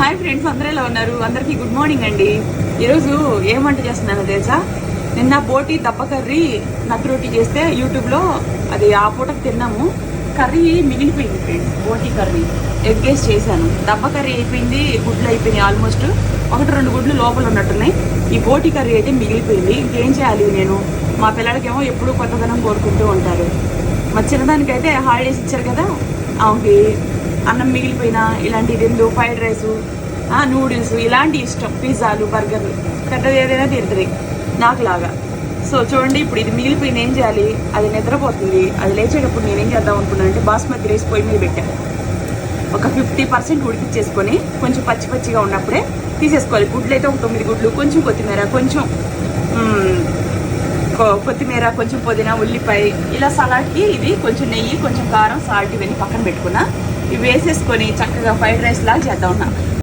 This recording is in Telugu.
హాయ్ ఫ్రెండ్స్, అందరూ ఎలా ఉన్నారు? అందరికీ గుడ్ మార్నింగ్ అండి. ఈరోజు ఏం వంట చేస్తున్నానో తెలుసా? నిన్న బోటి దప్ప కర్రీ నత్తి రోటీ చేస్తే యూట్యూబ్లో అది ఆ పూటకు తిన్నాము. కర్రీ మిగిలిపోయింది ఫ్రెండ్స్. బోటి కర్రీ ఎగ్ వేసి చేశాను. దప్ప కర్రీ అయిపోయింది, గుడ్లు అయిపోయినాయి. ఆల్మోస్ట్ 1-2 గుడ్లు లోపల ఉన్నట్టున్నాయి. ఈ బోటి కర్రీ అయితే మిగిలిపోయింది. ఇంకేం చేయాలి నేను? మా పిల్లలకేమో ఎప్పుడూ కొత్తదనం కోరుకుంటూ ఉంటారు. మా చిన్నదానికైతే హాలిడేస్ ఇచ్చారు కదా, ఆమెకి అన్నం మిగిలిపోయినా ఇలాంటిది ఎందు ఫ్రైడ్ రైసు, నూడిల్స్ ఇలాంటి ఇష్టం. పిజ్జాలు, బర్గర్లు పెద్దది ఏదైనా తింటుంది నాకులాగా. సో చూడండి, ఇప్పుడు ఇది మిగిలిపోయింది. ఏం చేయాలి? అది నిద్రపోతుంది. అది లేచేటప్పుడు నేనేం చేద్దాం అనుకున్నాను అంటే బాస్మతి రైస్ పొయ్యి మీద పెట్టాను. ఒక 50% ఉడికిచ్చేసుకొని కొంచెం పచ్చి పచ్చిగా ఉన్నప్పుడే తీసేసుకోవాలి. గుడ్లు అయితే ఒక 9 గుడ్లు, కొంచెం కొత్తిమీర, కొంచెం పుదీనా, ఉల్లిపాయ, ఇలా సలాడ్కి ఇది కొంచెం నెయ్యి, కొంచెం కారం, సాల్ట్ ఇవన్నీ పక్కన పెట్టుకున్నా. ఇవి వేసేసుకొని చక్కగా ఫ్రైడ్ రైస్ లాగా చేద్దాం.